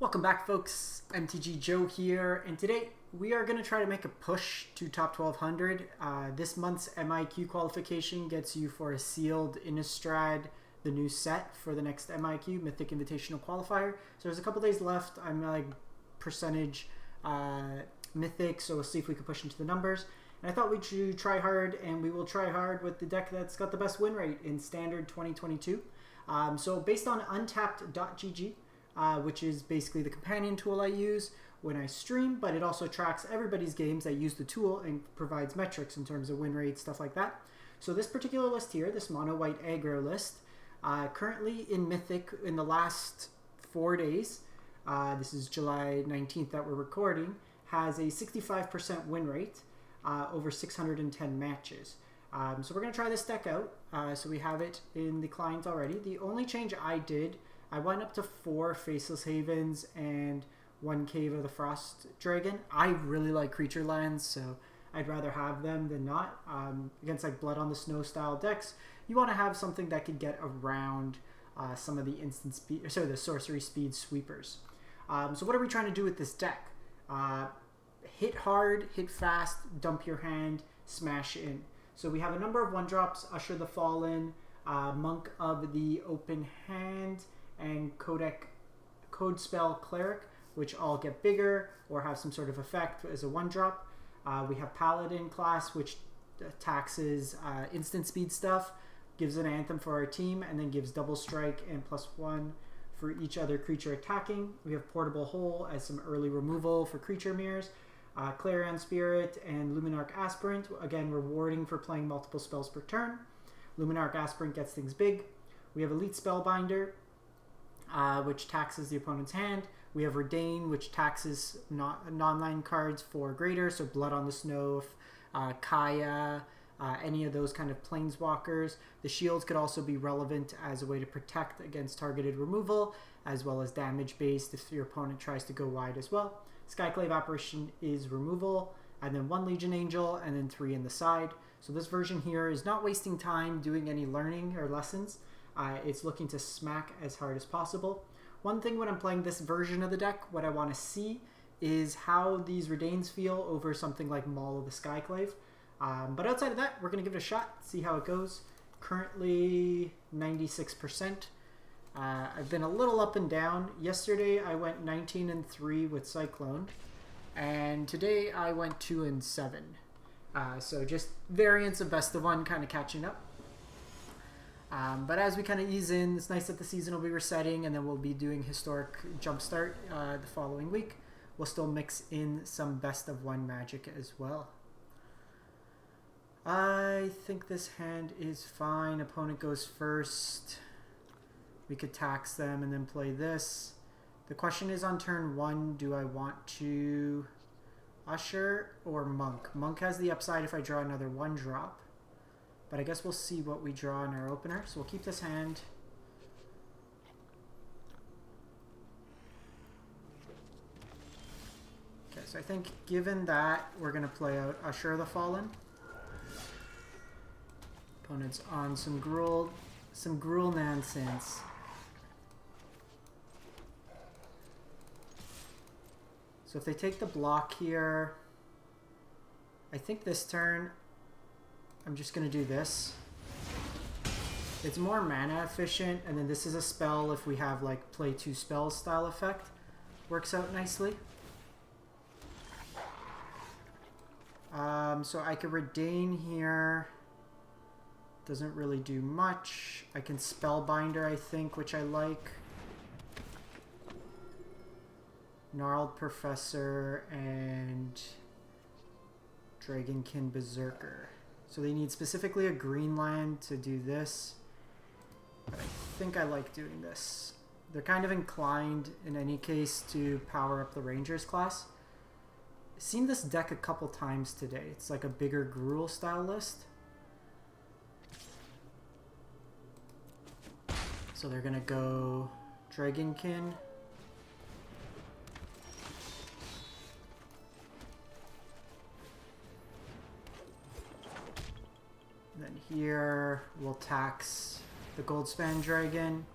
Welcome back, folks. MTG Joe here, and today we are going to try to make a push to top 1200. This month's MIQ qualification gets you for a sealed Innistrad, the new set for the next MIQ, Mythic Invitational Qualifier. So there's a couple days left. I'm like percentage Mythic, so we'll see if we can push into the numbers. And I thought we should try hard, and we will try hard with the deck that's got the best win rate in Standard 2022. So based on untapped.gg, which is basically the companion tool I use when I stream, but it also tracks everybody's games that use the tool and provides metrics in terms of win rate, stuff like that. So this particular list here, this Mono White Aggro list, currently in Mythic in the last 4 days, this is July 19th that we're recording, has a 65% win rate over 610 matches. So we're going to try this deck out. So we have it in the client already. The only change I did, I went up to 4 Faceless Havens and 1 Cave of the Frost Dragon. I really like creature lands, so I'd rather have them than not. Against like Blood on the Snow style decks, you want to have something that could get around some of the instant speed, the sorcery speed sweepers. So what are we trying to do with this deck? Hit hard, hit fast, dump your hand, smash in. So we have a number of 1-drops, Usher the Fallen, Monk of the Open Hand, and Code Spell Cleric, which all get bigger or have some sort of effect as a 1-drop. We have Paladin class, which taxes instant speed stuff, gives an Anthem for our team, and then gives double strike and +1 for each other creature attacking. We have Portable Hole as some early removal for creature mirrors. Clarion Spirit and Luminarch Aspirant, again rewarding for playing multiple spells per turn. Luminarch Aspirant gets things big. We have Elite Spellbinder, which taxes the opponent's hand. We have Redain, which taxes non-land cards for greater, so Blood on the Snow, Kaya, any of those kind of planeswalkers. The shields could also be relevant as a way to protect against targeted removal, as well as damage based if your opponent tries to go wide as well. Skyclave Apparition is removal, and then 1 Legion Angel, and then 3 in the side. So this version here is not wasting time doing any learning or lessons. It's looking to smack as hard as possible. One thing when I'm playing this version of the deck, what I want to see is how these Redains feel over something like Maul of the Skyclave. But outside of that, we're going to give it a shot, see how it goes. Currently 96%. I've been a little up and down. Yesterday I went 19-3 with Cyclone, and today I went 2-7. So just variants of best of one kind of catching up. But as we kind of ease in, it's nice that the season will be resetting, and then we'll be doing Historic Jumpstart the following week. We'll still mix in some best of one Magic as well. I think this hand is fine. Opponent goes first. We could tax them and then play this. The question is on turn 1, do I want to Usher or Monk? Monk has the upside if I draw another 1-drop. But I guess we'll see what we draw in our opener. So we'll keep this hand. Okay, so I think given that, we're going to play out Usher the Fallen. Opponent's on some Gruul nonsense. So if they take the block here, I think this turn, I'm just going to do this. It's more mana efficient, and then this is a spell if we have like play 2 spells style effect. Works out nicely. So I could Redain here. Doesn't really do much. I can Spellbinder, I think, which I like. Gnarled Professor and Dragonkin Berserker. So they need specifically a green land to do this. But I think I like doing this. They're kind of inclined, in any case, to power up the Rangers class. I've seen this deck a couple times today. It's like a bigger Gruul style list. So they're going to go Dragonkin. Then here we'll tax the Goldspan Dragon.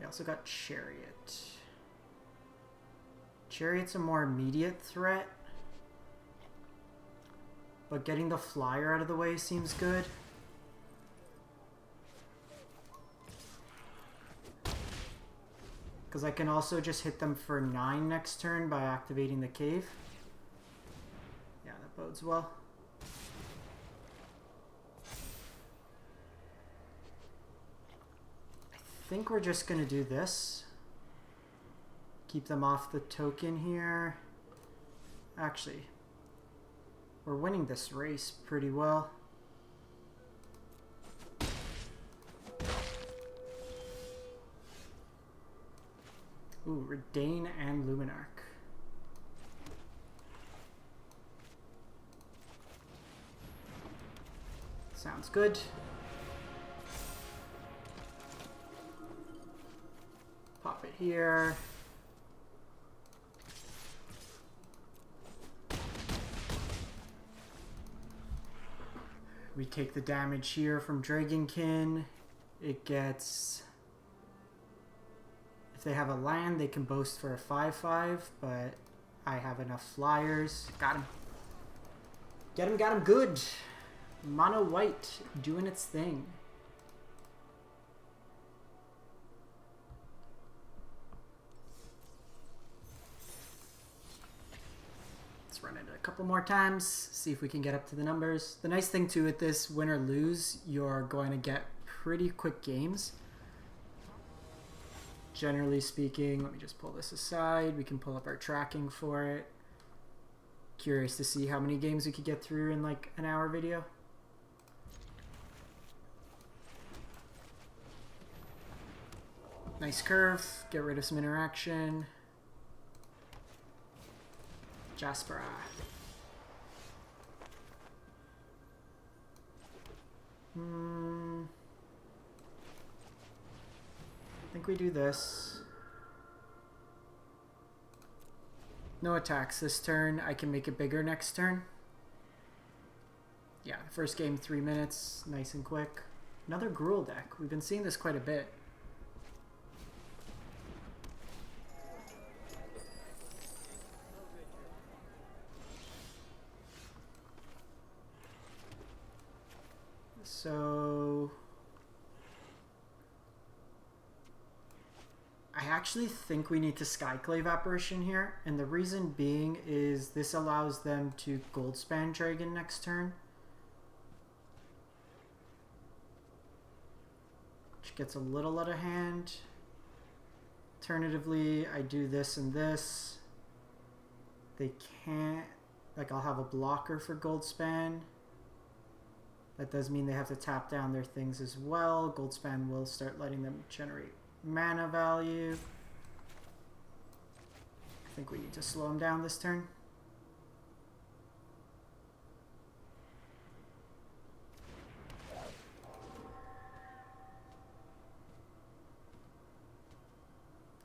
Yeah, also got Chariot. Chariot's a more immediate threat, but getting the flyer out of the way seems good. Because I can also just hit them for 9 next turn by activating the cave. Yeah, that bodes well. I think we're just going to do this. Keep them off the token here. Actually, we're winning this race pretty well. Ooh, Redain and Luminarch. Sounds good. Pop it here. We take the damage here from Dragonkin. It gets... If they have a land, they can boast for a 5/5, but I have enough flyers. Got him. Get him, got him good. Mono White doing its thing. Let's run it a couple more times, see if we can get up to the numbers. The nice thing too with this, win or lose, you're going to get pretty quick games. Generally speaking, let me just pull this aside. We can pull up our tracking for it. Curious to see how many games we could get through in like an hour video. Nice curve. Get rid of some interaction. Jaspera. I think we do this. No attacks this turn. I can make it bigger next turn. Yeah, first game 3 minutes. Nice and quick. Another Gruul deck. We've been seeing this quite a bit. So... I actually think we need to Skyclave Apparition here, and the reason being is this allows them to Goldspan Dragon next turn. Which gets a little out of hand. Alternatively, I do this and this. They can't... Like, I'll have a blocker for Goldspan. That does mean they have to tap down their things as well. Goldspan will start letting them generate mana value. I think we need to slow him down this turn.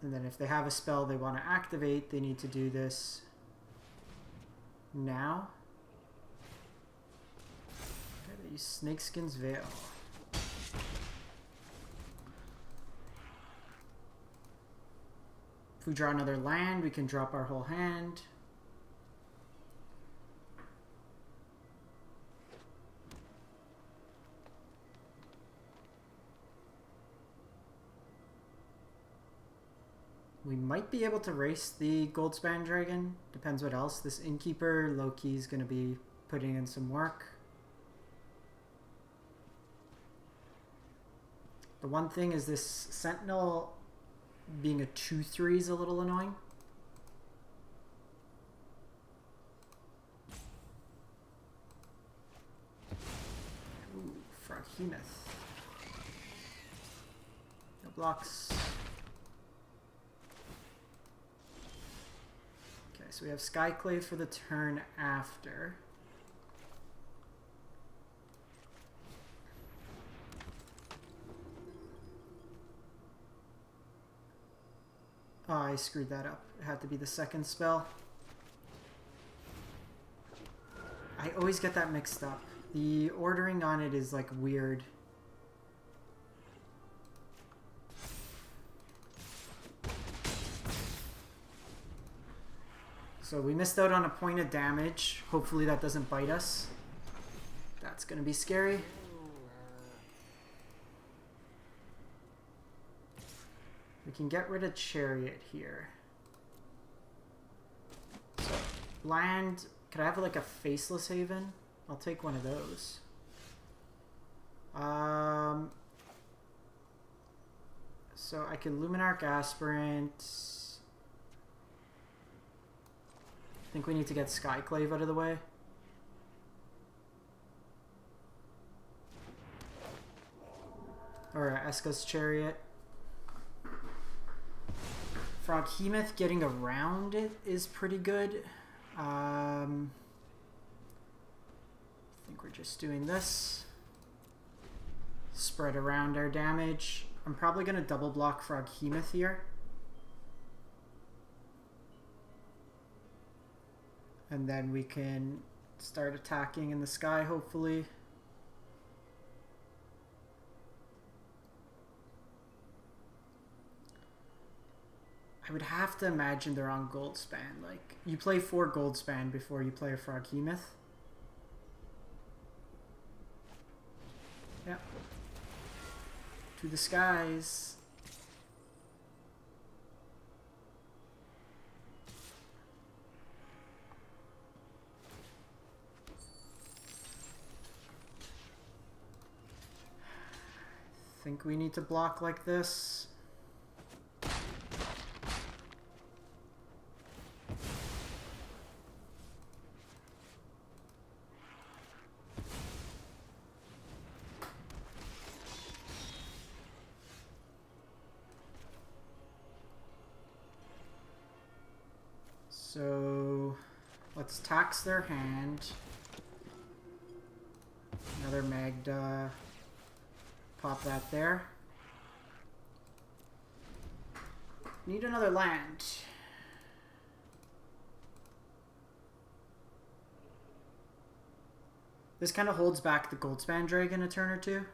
And then if they have a spell they want to activate, they need to do this now. Okay, they use Snakeskin's Veil. If we draw another land, we can drop our whole hand. We might be able to race the Goldspan Dragon. Depends what else. This Innkeeper, low-key, is going to be putting in some work. The one thing is this Sentinel being a 2/3 is a little annoying. Ooh, Froghemoth. No blocks. Okay, so we have Skyclave for the turn after. Oh, I screwed that up. It had to be the second spell. I always get that mixed up. The ordering on it is like weird. So we missed out on a point of damage. Hopefully that doesn't bite us. That's going to be scary. We can get rid of Chariot here. So, land. Could I have like a Faceless Haven? I'll take one of those. So I can Luminarch Aspirant. I think we need to get Skyclave out of the way. Or Eska's Chariot. Froghemoth getting around it is pretty good. I think we're just doing this. Spread around our damage. I'm probably going to double block Froghemoth here. And then we can start attacking in the sky, hopefully. I would have to imagine they're on Goldspan. Like, you play 4 Goldspan before you play a Froghemoth. Yep. To the skies. I think we need to block like this. So let's tax their hand. Another Magda. Pop that there. Need another land. This kind of holds back the Goldspan Dragon a turn or two.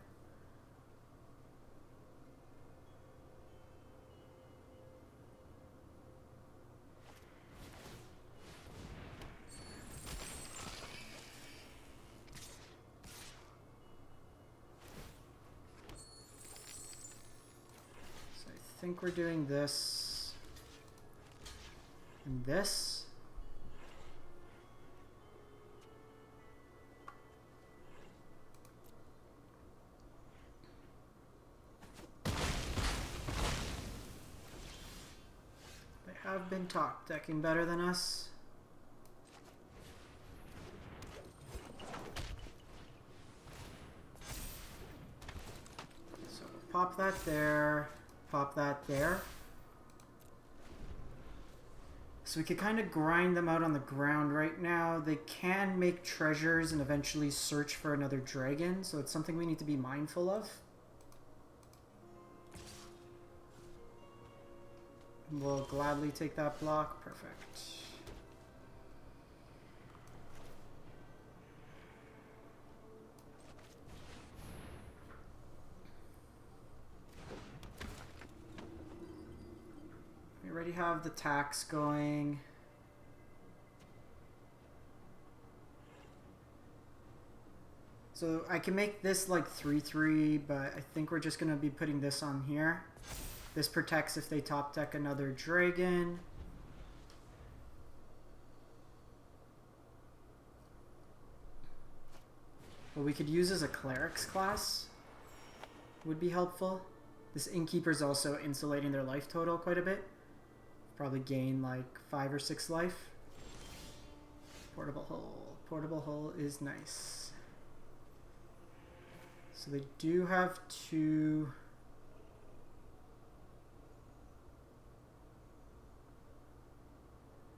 I think we're doing this and this. They have been top decking better than us. So pop that there. Pop that there. So we could kind of grind them out on the ground right now. They can make treasures and eventually search for another dragon, so it's something we need to be mindful of. We'll gladly take that block. Perfect. We already have the tax going. So I can make this like 3/3, but I think we're just going to be putting this on here. This protects if they top deck another dragon. What we could use as a cleric's class would be helpful. This innkeeper's also insulating their life total quite a bit. Probably gain like 5 or 6 life. Portable hull. Portable hull is nice. So they do have 2.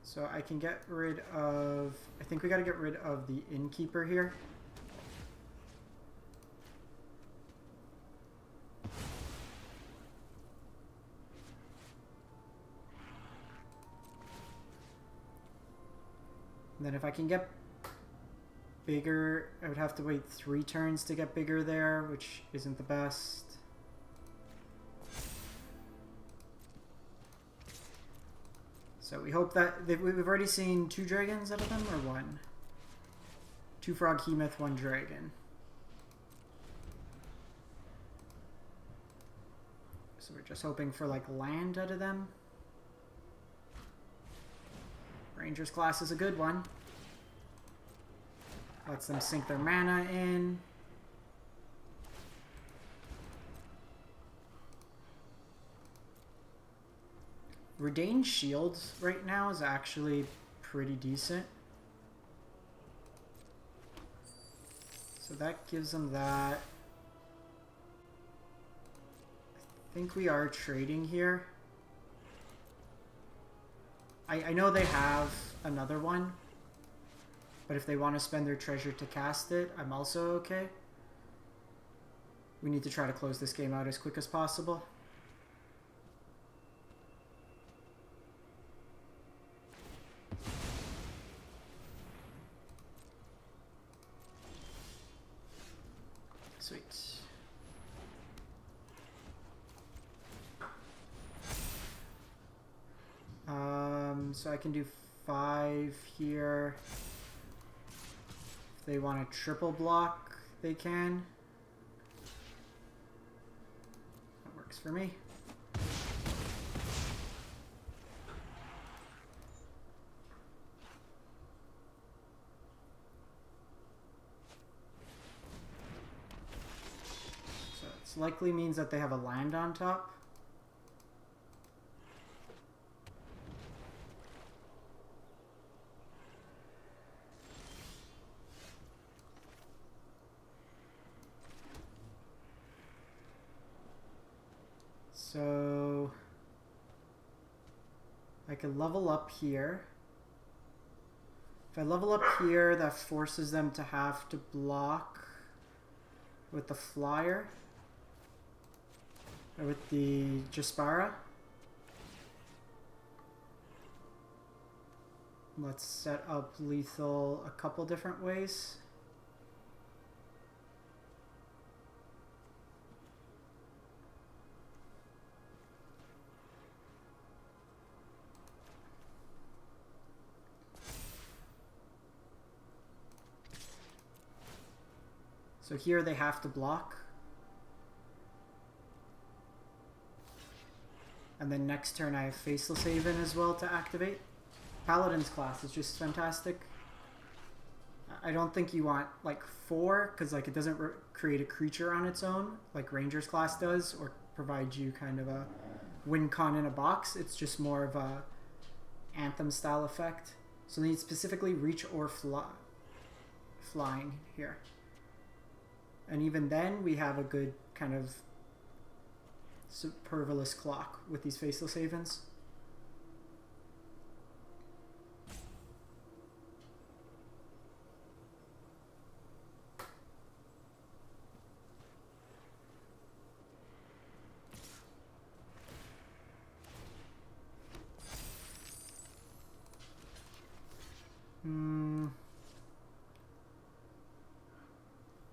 So I can get rid of, I think we got to get rid of the innkeeper here. And then if I can get bigger, I would have to wait 3 turns to get bigger there, which isn't the best. So we hope that we've already seen 2 dragons out of them, or 1? 2 frog, Hemoth, 1 dragon. So we're just hoping for like land out of them. Ranger's class is a good one. Lets them sink their mana in. Redained Shields right now is actually pretty decent. So that gives them that. I think we are trading here. I know they have another one, but if they want to spend their treasure to cast it, I'm also okay. We need to try to close this game out as quick as possible. Sweet. So I can do 5 here. If they want to triple block, they can. That works for me. So it likely means that they have a land on top. So I could level up here. If I level up here, that forces them to have to block with the flyer or with the Jaspara. Let's set up lethal a couple different ways. So here they have to block. And then next turn I have Faceless Haven as well to activate. Paladin's class is just fantastic. I don't think you want like 4, because like it doesn't create a creature on its own like Ranger's class does, or provide you kind of a win con in a box. It's just more of a Anthem style effect. So they need specifically reach or flying here. And even then, we have a good kind of superfluous clock with these Faceless Havens.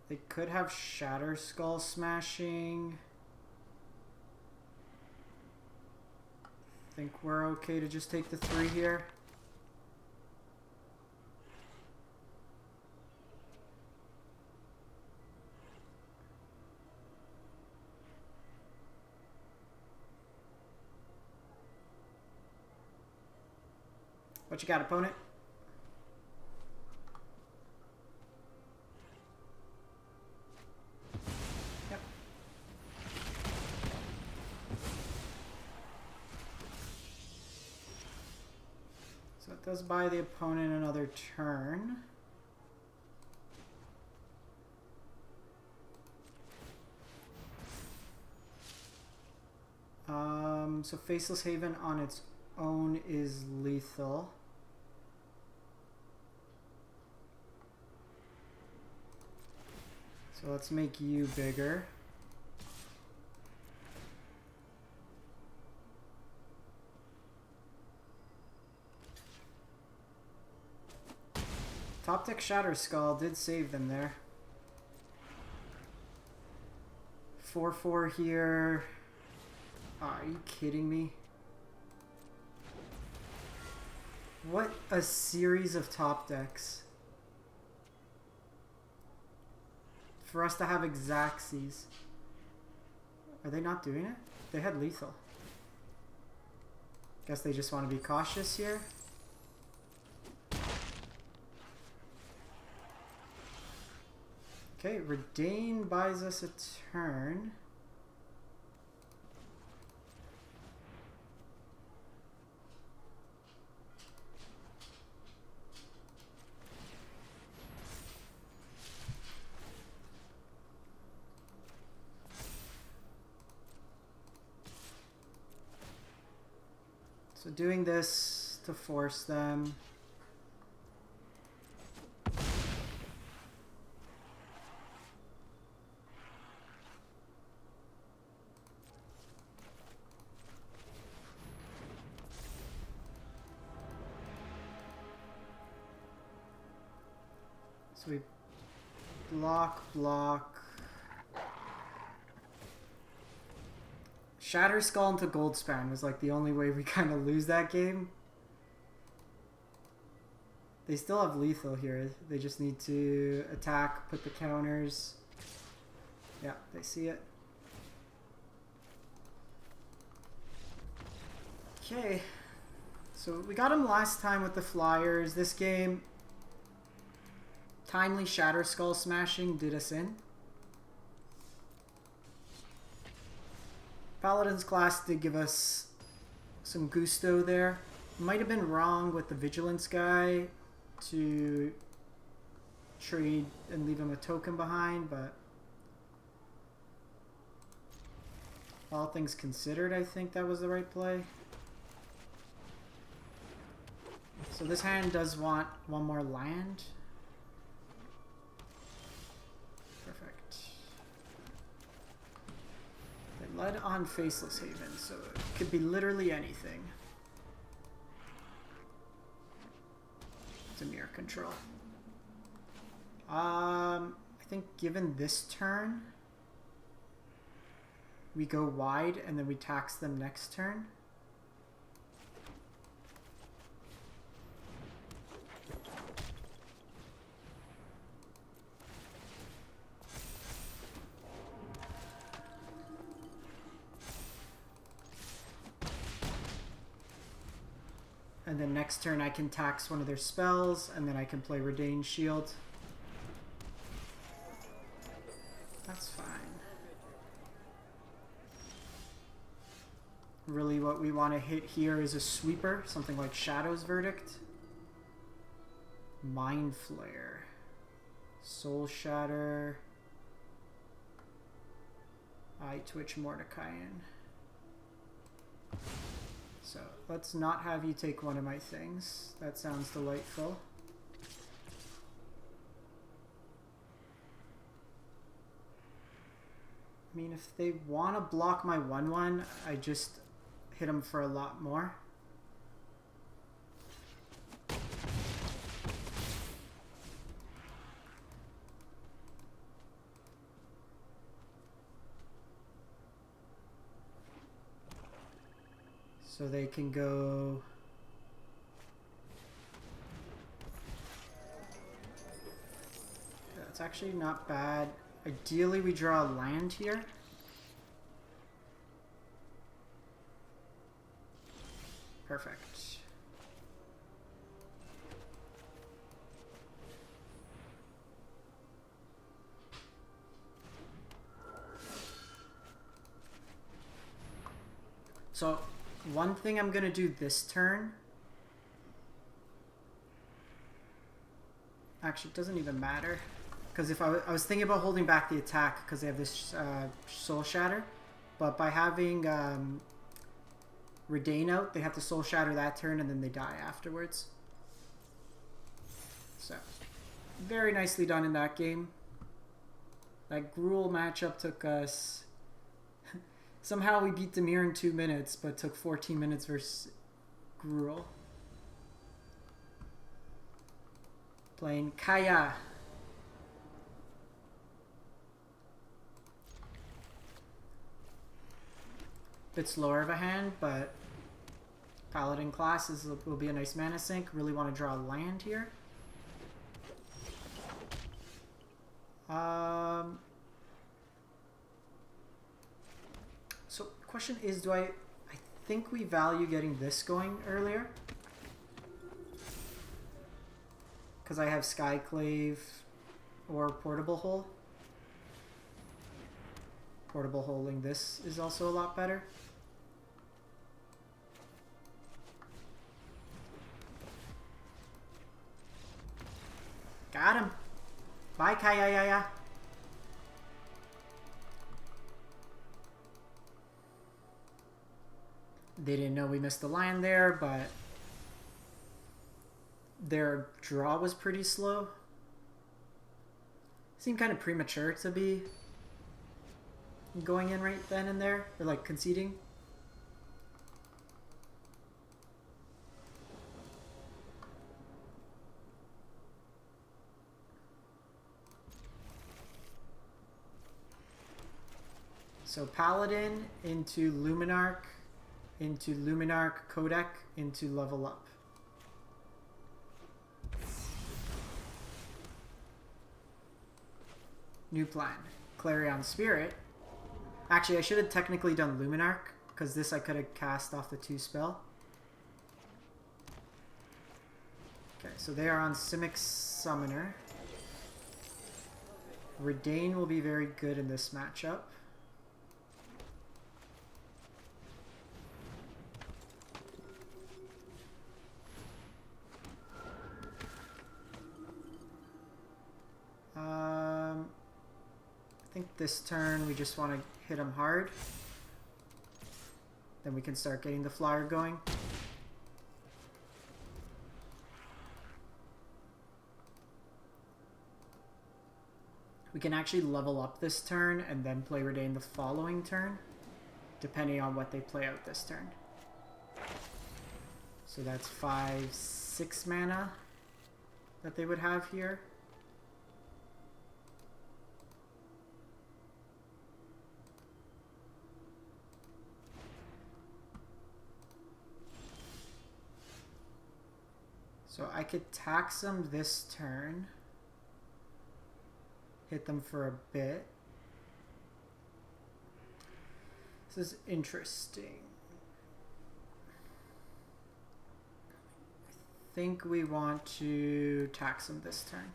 They could have Shatter Skull Smashing. I think we're okay to just take the 3 here. What you got, opponent? Does buy the opponent another turn. So Faceless Haven on its own is lethal. So let's make you bigger. Top deck Shatter Skull did save them there. 4/4 here. Oh, are you kidding me? What a series of top decks. For us to have Xaxes. Are they not doing it? They had lethal. Guess they just want to be cautious here. Okay, Redain buys us a turn. So doing this to force them. So we block. Shatter Skull into Goldspan was like the only way we kind of lose that game. They still have lethal here. They just need to attack, put the counters. Yeah, they see it. Okay. So we got him last time with the Flyers. This game, timely Shatter Skull smashing did us in. Paladin's class did give us some gusto there. Might have been wrong with the Vigilance guy to trade and leave him a token behind, but all things considered, I think that was the right play. So this hand does want one more land. Perfect. They led on Faceless Haven, so it could be literally anything. Dimir control. I think given this turn, we go wide and then we tax them next turn. And then next turn I can tax one of their spells, and then I can play Redain Shield. That's fine. Really what we want to hit here is a sweeper, something like Shadow's Verdict. Mind Flare. Soul Shatter. Eye Twitch Mordecaian. So let's not have you take one of my things. That sounds delightful. I mean, if they want to block my 1/1, I just hit them for a lot more. So they can go... That's actually not bad. Ideally, we draw a land here. Perfect. So, one thing I'm going to do this turn... Actually, it doesn't even matter. Because if I was thinking about holding back the attack because they have this Soul Shatter. But by having Redain out, they have to Soul Shatter that turn and then they die afterwards. So, very nicely done in that game. That Gruul matchup took us... Somehow we beat Dimir in 2 minutes, but took 14 minutes versus Gruul. Playing Kaya. Bit slower of a hand, but Paladin class will be a nice mana sink. Really want to draw land here. So question is, I think we value getting this going earlier. Because I have Skyclave or Portable Hole. Portable Holing this is also a lot better. Got him. Bye, Kayayaya. They didn't know we missed the line there, but their draw was pretty slow. Seemed kind of premature to be going in right then and there, or like conceding. So Paladin into Luminarch, into Luminarch Codec, into Level Up. New plan. Clarion Spirit. Actually, I should have technically done Luminarch, because this I could have cast off the 2 spell. Okay, so they are on Simic Summoner. Redain will be very good in this matchup. I think this turn we just want to hit him hard. Then we can start getting the flyer going. We can actually level up this turn and then play Redain the following turn, depending on what they play out this turn. So that's 5-6 mana that they would have here. So I could tax them this turn, hit them for a bit. This is interesting. I think we want to tax them this turn.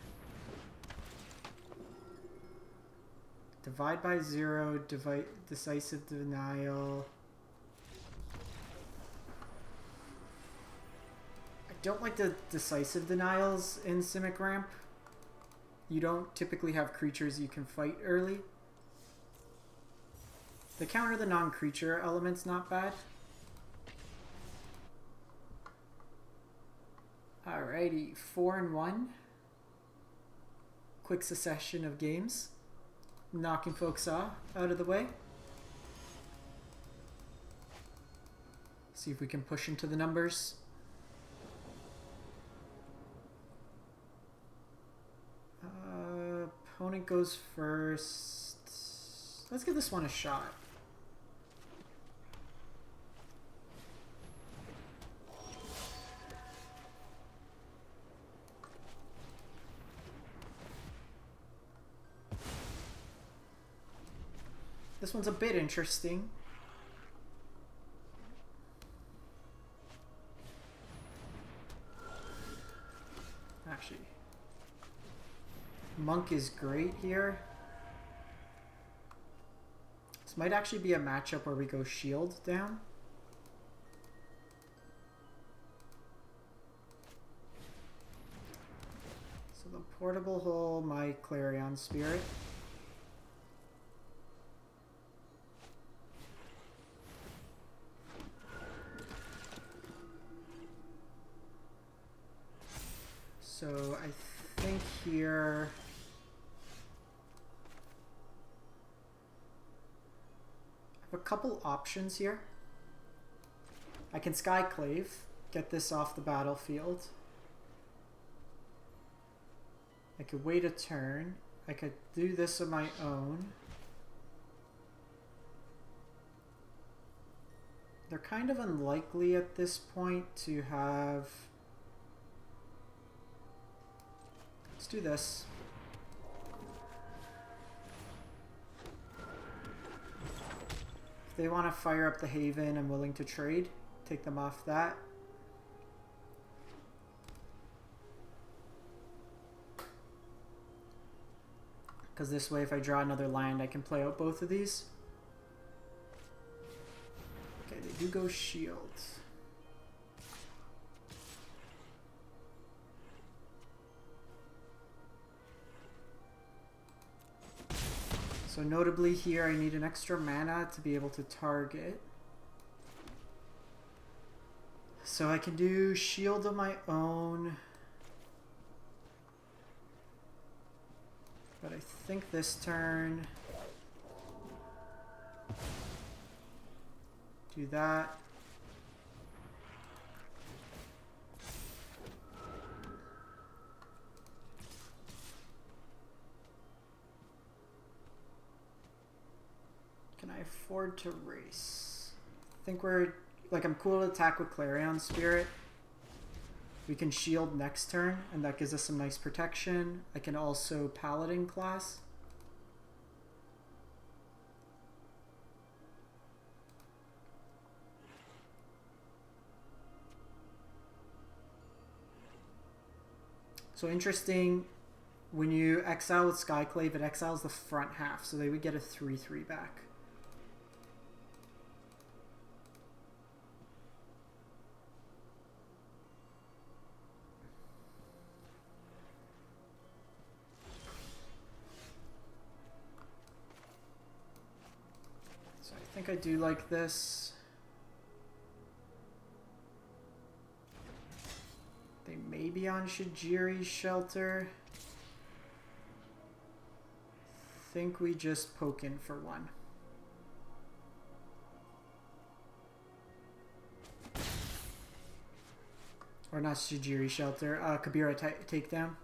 Divide by 0, decisive denial. Don't like the decisive denials in Simic Ramp. You don't typically have creatures you can fight early. The counter the non-creature element's not bad. Alrighty, 4-1. Quick succession of games. Knocking folks out of the way. See if we can push into the numbers. Opponent goes first. Let's give this one a shot. This one's a bit interesting. Actually, Monk is great here. This might actually be a matchup where we go shield down. So the Portable Hole, my Clarion Spirit. So I think here I have a couple options here. I can Skyclave, get this off the battlefield. I could wait a turn. I could do this on my own. They're kind of unlikely at this point to have... Let's do this. If they want to fire up the Haven, I'm willing to trade. Take them off that. Because this way, if I draw another land, I can play out both of these. Okay, they do go shield. So notably here, I need an extra mana to be able to target. So I can do shield of my own. But I think this turn... Do that. Can I afford to race? I think we're... Like, I'm cool to attack with Clarion Spirit. We can shield next turn, and that gives us some nice protection. I can also Paladin class. So interesting, when you exile with Skyclave, it exiles the front half, so they would get a 3/3 back. So I think I do like this. They may be on Shijiri's Shelter. I think we just poke in for one. Or not Shijiri Shelter, Kabira Takedown.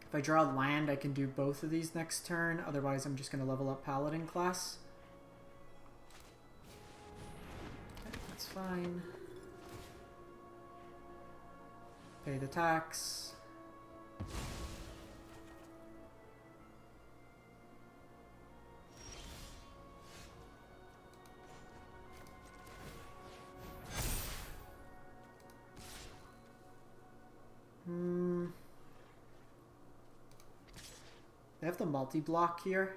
If I draw land, I can do both of these next turn. Otherwise, I'm just going to level up Paladin class. That's fine. Pay the tax. They have the multi-block here.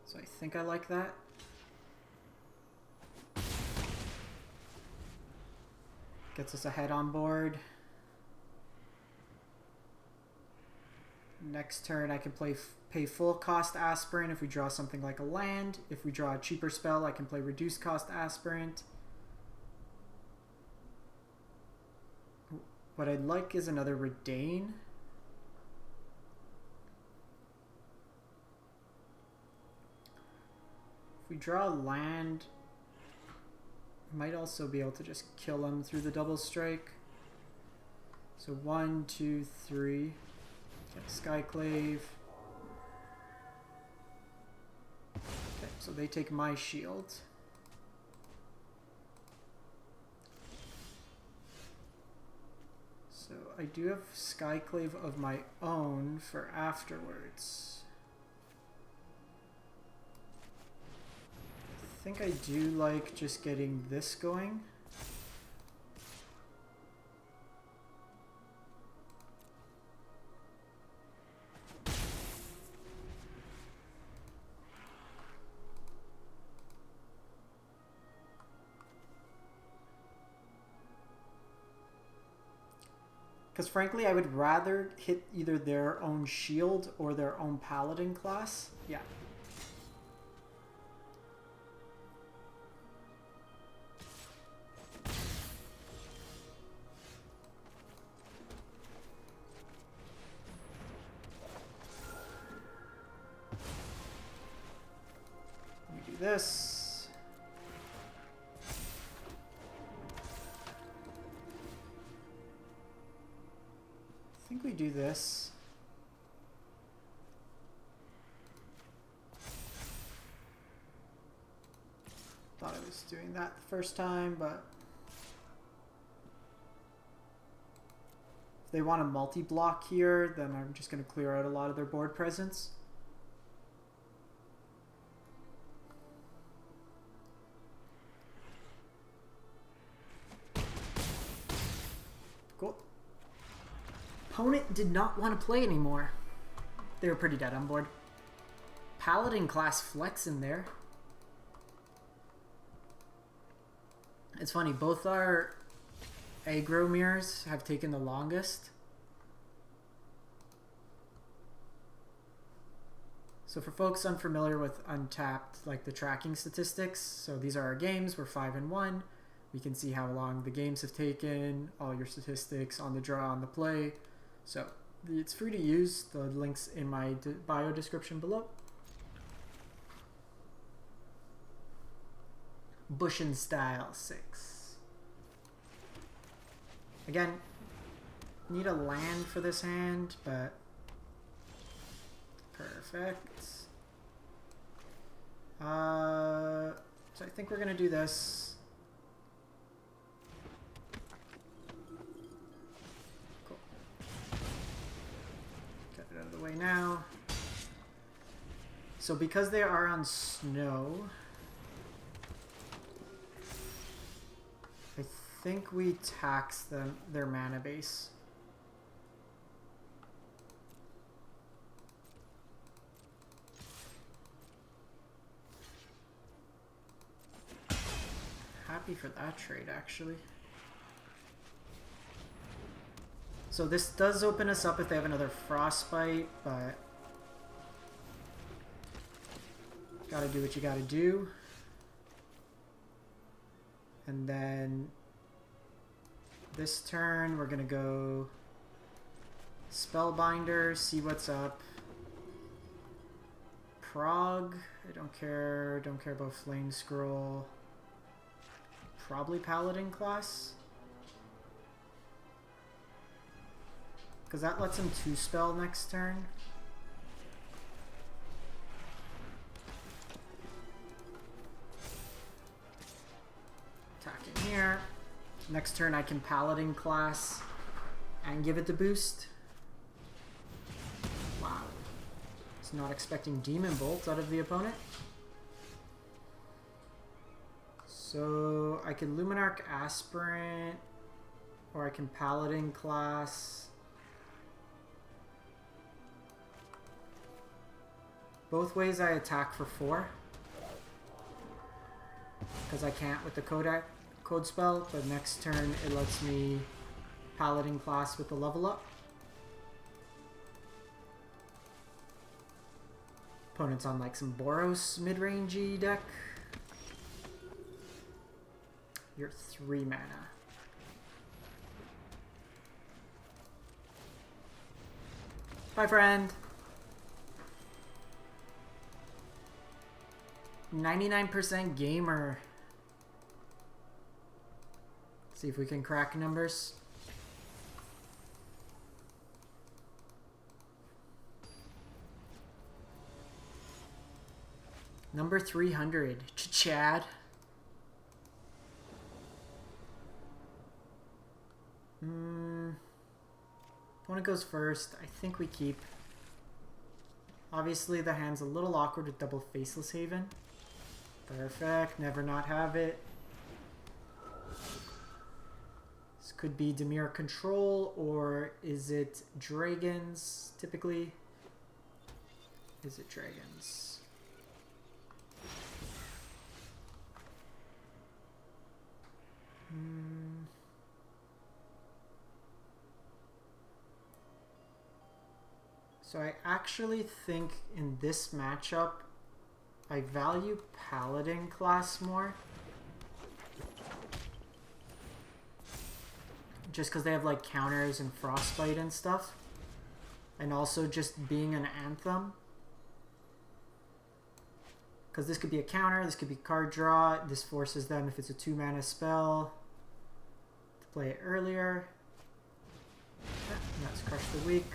So I think I like that. Gets us ahead on board. Next turn I can pay full cost Aspirant if we draw something like a land. If we draw a cheaper spell, I can play reduced cost Aspirant. What I'd like is another Redain. If we draw a land, might also be able to just kill him through the double strike. So 1, 2, 3. Get Skyclave. Okay, so they take my shield. So I do have Skyclave of my own for afterwards. I think I do like just getting this going. Because frankly, I would rather hit either their own shield or their own Paladin class. Yeah. Let me do this. I think we do this. doing that the first time, but if they want a multi-block here, then I'm just going to clear out a lot of their board presence. Cool. Opponent did not want to play anymore. They were pretty dead on board. Paladin class flex in there. It's funny, both our aggro mirrors have taken the longest. So for folks unfamiliar with Untapped, like the tracking statistics, so these are our games, we're 5-1. We can see how long the games have taken, all your statistics on the draw, on the play. So it's free to use. The link's in my bio description below. Bushin style 6. Again, need a land for this hand, but perfect. So I think we're gonna do this. Cool. Get it out of the way now. So because they are on snow, I think we tax them their mana base. Happy for that trade, actually. So this does open us up if they have another Frostbite, but gotta do what you gotta do. And then this turn, we're gonna go Spellbinder, see what's up. Prog, I don't care about Flame Scroll. Probably Paladin class. Because that lets him 2-spell next turn. Attacking here. Next turn I can Paladin class and give it the boost. Wow. It's not expecting Demon Bolt out of the opponent. So I can Luminarch Aspirant, or I can Paladin class. Both ways I attack for 4. Because I can't with the code spell, but next turn it lets me Paladin class with the level up. Opponent's on like some Boros mid-rangey deck. You're 3 mana. Bye, friend. 99% gamer. See if we can crack numbers. Number 300. Chad. Opponent goes first. I think we keep. Obviously the hand's a little awkward with double Faceless Haven. Perfect. Never not have it. This could be Dimir Control, or is it Dragons typically? Is it Dragons? So I actually think in this matchup, I value Paladin class more. Just because they have like counters and Frostbite and stuff. And also just being an Anthem. Because this could be a counter, this could be card draw. This forces them, if it's a 2-mana spell, to play it earlier. Let's crush the weak.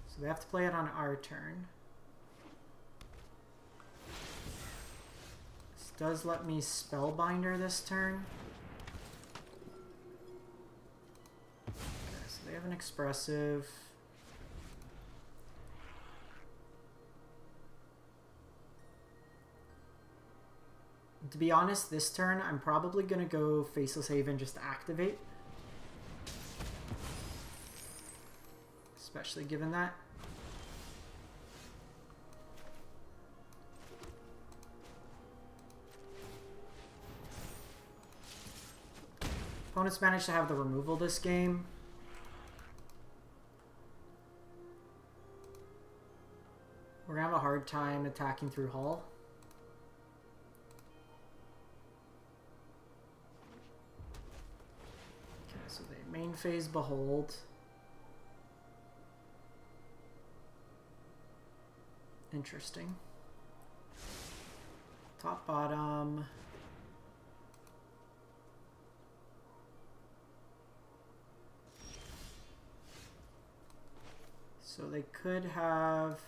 So they have to play it on our turn. does let me Spellbinder this turn. Okay, so they have an Expressive. To be honest, this turn I'm probably going to go Faceless Haven just to activate. Especially given that. Opponents managed to have the removal this game. We're going to have a hard time attacking through Hull. Okay, so they main phase Behold. Interesting. Top, bottom. So they could have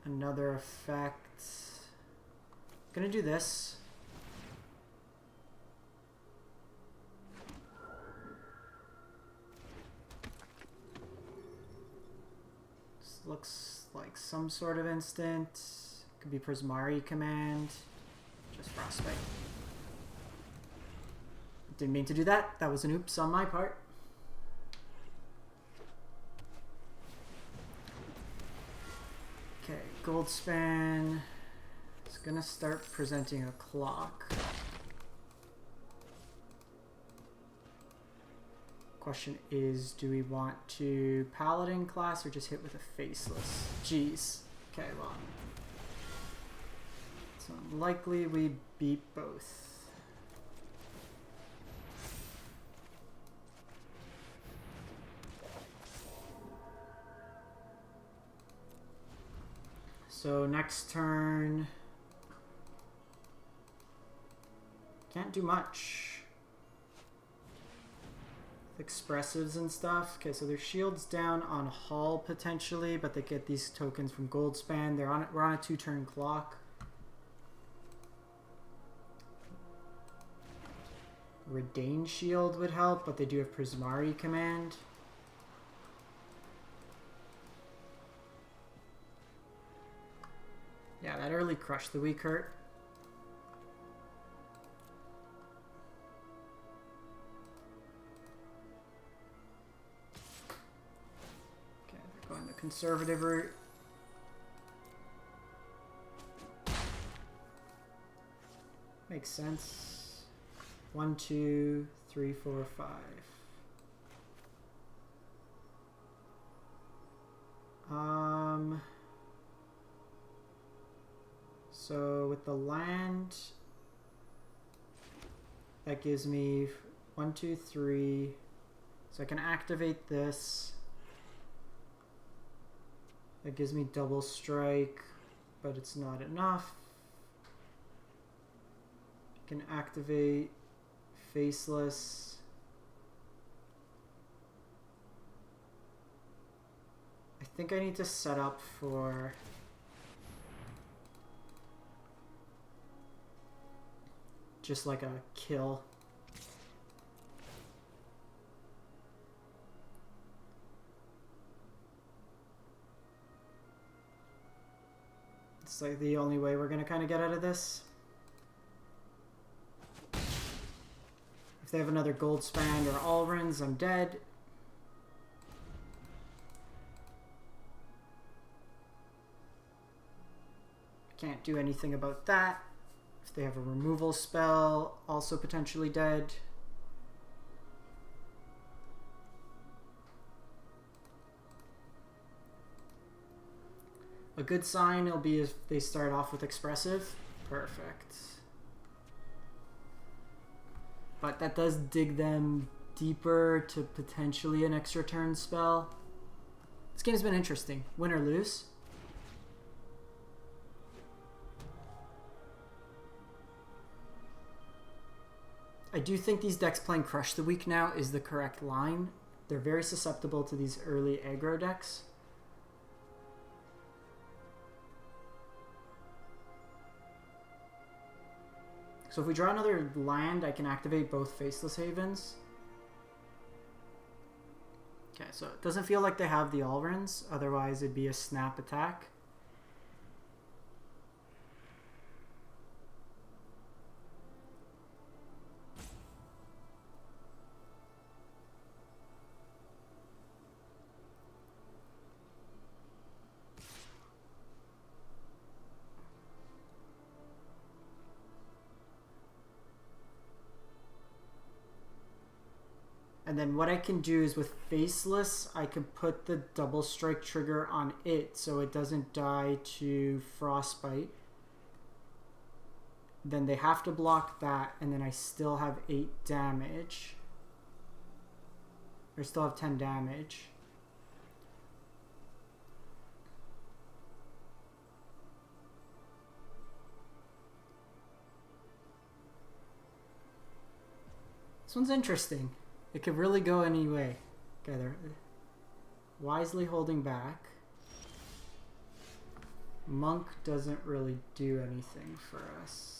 another effect. Gonna do this. This looks like some sort of instant. Could be Prismari command. Just Frostbite. Didn't mean to do that. That was an oops on my part. Okay, Goldspan is gonna start presenting a clock. Question is, do we want to Paladin class or just hit with a Faceless? Jeez. Okay, well. It's unlikely we beat both. So next turn, can't do much. Expressives and stuff. Okay, so their shield's down on Hull potentially, but they get these tokens from Goldspan. We're on a 2-turn clock. Redain Shield would help, but they do have Prismari command. Yeah, that early crushed the weak hurt. Okay, they're going the conservative route. Makes sense. 1, 2, 3, 4, 5. So with the land, that gives me 1, 2, 3. So I can activate this. That gives me double strike, but it's not enough. I can activate Faceless. I think I need to set up for just like a kill. It's like the only way we're gonna kind of get out of this. If they have another Goldspan or Alrins, I'm dead. Can't do anything about that. If they have a removal spell, also potentially dead. A good sign will be if they start off with Expressive. Perfect. But that does dig them deeper to potentially an extra turn spell. This game's been interesting. Win or lose. I do think these decks playing Crush the Weak now is the correct line. They're very susceptible to these early aggro decks. So if we draw another land, I can activate both Faceless Havens. Okay, so it doesn't feel like they have the Alrins, otherwise it'd be a snap attack. And then what I can do is with Faceless, I can put the double strike trigger on it so it doesn't die to Frostbite. Then they have to block that, and then I still have 8 damage. Or still have 10 damage. This one's interesting. It could really go any way. Okay, they're wisely holding back. Monk doesn't really do anything for us.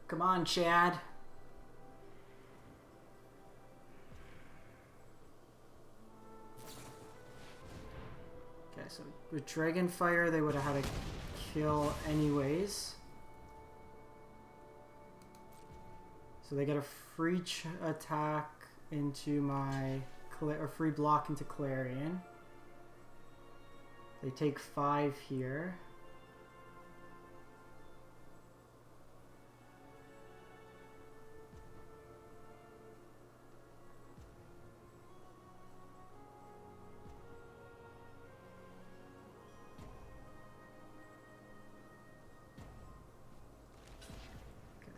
Come on, Chad. Okay, so with Dragonfire, they would have had to kill anyways. So they get a free attack into my... or free block into Clarion. They take 5 here.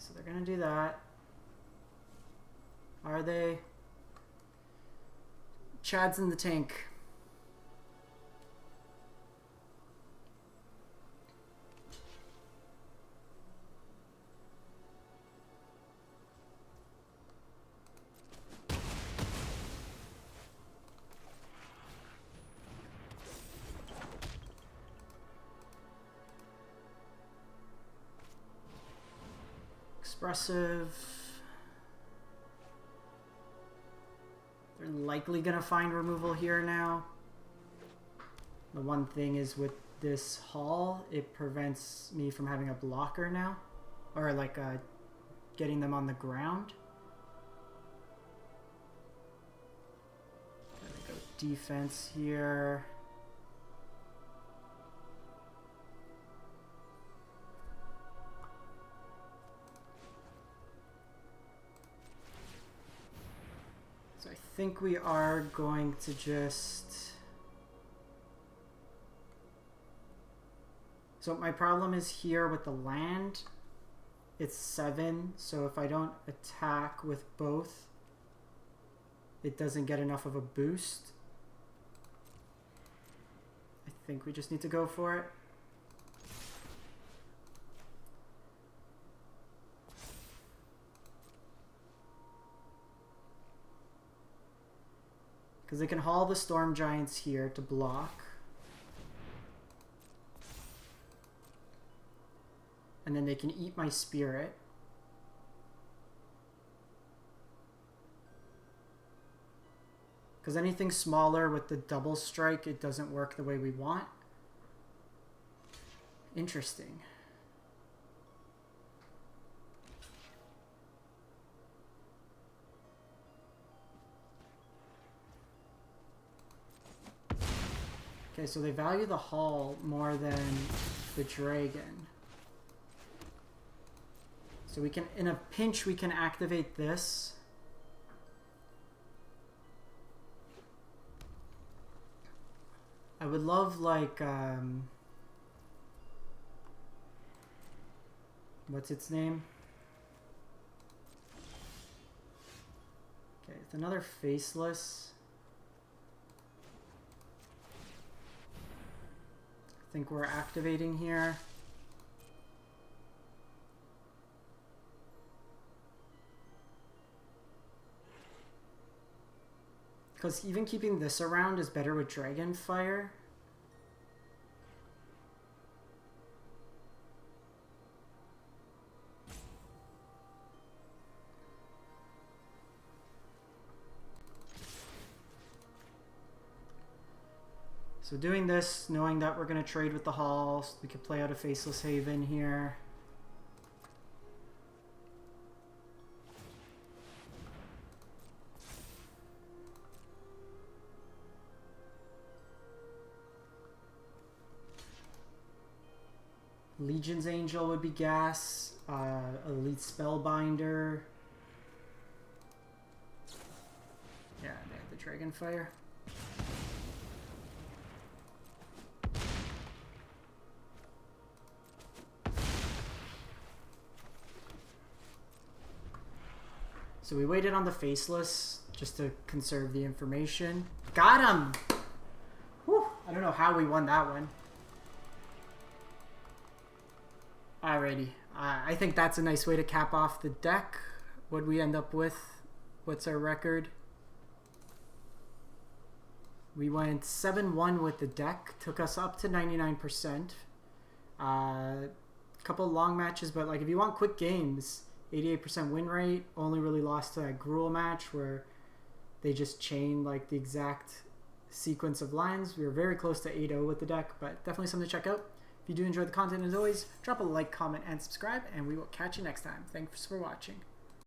So they're gonna do that. Are they? Chad's in the tank. Expressive. They're likely gonna find removal here now. The one thing is with this Hall, it prevents me from having a blocker now. Or like getting them on the ground. Gotta go defense here. I think we are going to just... So my problem is here with the land. It's 7, so if I don't attack with both, it doesn't get enough of a boost. I think we just need to go for it. Because they can haul the Storm Giants here to block. And then they can eat my Spirit. Because anything smaller with the double strike, it doesn't work the way we want. Interesting. Okay, so they value the Hall more than the Dragon. So we can, in a pinch, we can activate this. I would love, like, what's its name? Okay, it's another faceless. I think we're activating here. Because even keeping this around is better with Dragonfire. So doing this, knowing that we're going to trade with the Hall, so we could play out a Faceless Haven here. Legion's Angel would be gas. Elite Spellbinder. Yeah, they have the Dragonfire. So we waited on the Faceless just to conserve the information. Got him! Whew, I don't know how we won that one. Alrighty, I think that's a nice way to cap off the deck. What'd we end up with? What's our record? We went 7-1 with the deck, took us up to 99%. Couple long matches, but like if you want quick games, 88% win rate. Only really lost to that Gruul match where they just chained like the exact sequence of lines. We were very close to 8-0 with the deck, but definitely something to check out. If you do enjoy the content, as always, drop a like, comment, and subscribe, and we will catch you next time. Thanks for watching.